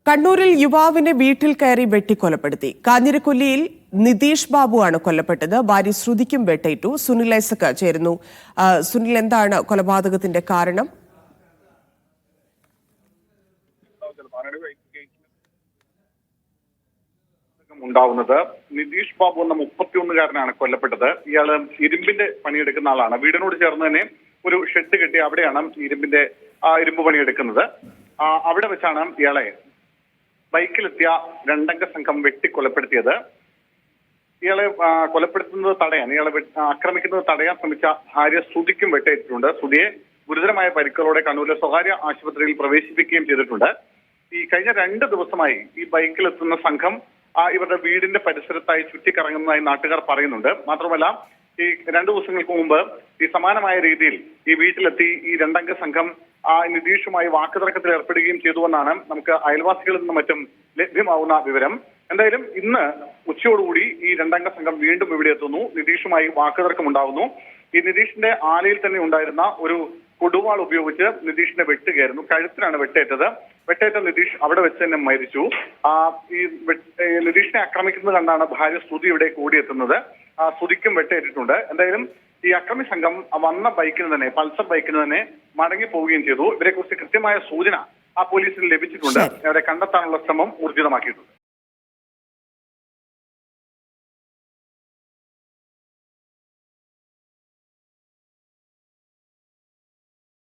കണ്ണൂരിൽ യുവാവിനെ വീട്ടിൽ കയറി വെട്ടിക്കൊലപ്പെടുത്തി. കാഞ്ഞിരക്കൊല്ലിയിൽ നിതീഷ് ബാബുവാണ് കൊല്ലപ്പെട്ടത്. ഭാര്യ ശ്രുതിക്കും വെട്ടേറ്റു. സുനിൽ ഐസക് ചേരുന്നു. സുനിൽ, എന്താണ് കൊലപാതകത്തിന്റെ കാരണം? ഉണ്ടാവുന്നത് നിതീഷ് ബാബു എന്ന 31-കാരനാണ് കൊല്ലപ്പെട്ടത്. ഇയാള് ഇരുമ്പിന്റെ പണിയെടുക്കുന്ന ആളാണ്. വീടിനോട് ചേർന്ന് തന്നെ ഒരു ഷെഡ് കെട്ടി അവിടെയാണ് ഇരുമ്പ് പണിയെടുക്കുന്നത്. അവിടെ വെച്ചാണ് ഇയാളെ ബൈക്കിലെത്തിയ രണ്ടംഗ സംഘം വെട്ടിക്കൊലപ്പെടുത്തിയത്. ഇയാളെ കൊലപ്പെടുത്തുന്നത് തടയാൻ, ഇയാളെ ആക്രമിക്കുന്നത് തടയാൻ ശ്രമിച്ച ഭാര്യ ശ്രുതിക്കും വെട്ടേറ്റിട്ടുണ്ട്. ശ്രുതിയെ ഗുരുതരമായ പരിക്കുകളോടെ കണ്ണൂരിലെ സ്വകാര്യ ആശുപത്രിയിൽ പ്രവേശിപ്പിക്കുകയും ചെയ്തിട്ടുണ്ട്. ഈ കഴിഞ്ഞ 2 ദിവസമായി ഈ ബൈക്കിലെത്തുന്ന സംഘം ഇവരുടെ വീടിന്റെ പരിസരത്തായി ചുറ്റിക്കറങ്ങുന്നതായി നാട്ടുകാർ പറയുന്നുണ്ട്. മാത്രമല്ല, ഈ 2 ദിവസങ്ങൾക്ക് മുമ്പ് ഈ സമാനമായ രീതിയിൽ ഈ വീട്ടിലെത്തി ഈ രണ്ടംഗ സംഘം നിതീഷുമായി വാക്കുതർക്കത്തിൽ ഏർപ്പെടുകയും ചെയ്തുവെന്നാണ് നമുക്ക് അയൽവാസികളിൽ നിന്നും മറ്റും ലഭ്യമാവുന്ന വിവരം. എന്തായാലും ഇന്ന് ഉച്ചയോടുകൂടി ഈ രണ്ടംഗ സംഘം വീണ്ടും ഇവിടെ എത്തുന്നു. നിതീഷുമായി വാക്കുതർക്കം ഉണ്ടാകുന്നു. ഈ നിതീഷിന്റെ ആലയിൽ തന്നെ ഉണ്ടായിരുന്ന ഒരു കൊടുവാൾ ഉപയോഗിച്ച് നിതീഷിനെ വെട്ടുകയായിരുന്നു. കഴുത്തിനാണ് വെട്ടേറ്റത്. വെട്ടേറ്റ നിതീഷ് അവിടെ വെച്ച് തന്നെ മരിച്ചു. ഈ നിതീഷിനെ ആക്രമിക്കുന്നത് കണ്ടാണ് ഭാര്യ ശ്രുതി ഇവിടെ കൂടിയെത്തുന്നത്. ശ്രുതിക്കും വെട്ടേറ്റിട്ടുണ്ട്. എന്തായാലും ഈ അക്രമി സംഘം വന്ന ബൈക്കിന് തന്നെ, പൾസർ ബൈക്കിന് തന്നെ മടങ്ങി പോവുകയും ചെയ്തു. ഇവരെ കുറിച്ച് കൃത്യമായ സൂചന പോലീസിന് ലഭിച്ചിട്ടുണ്ട്. അവരെ കണ്ടെത്താനുള്ള ശ്രമം ഊർജിതമാക്കിയിട്ടുണ്ട്.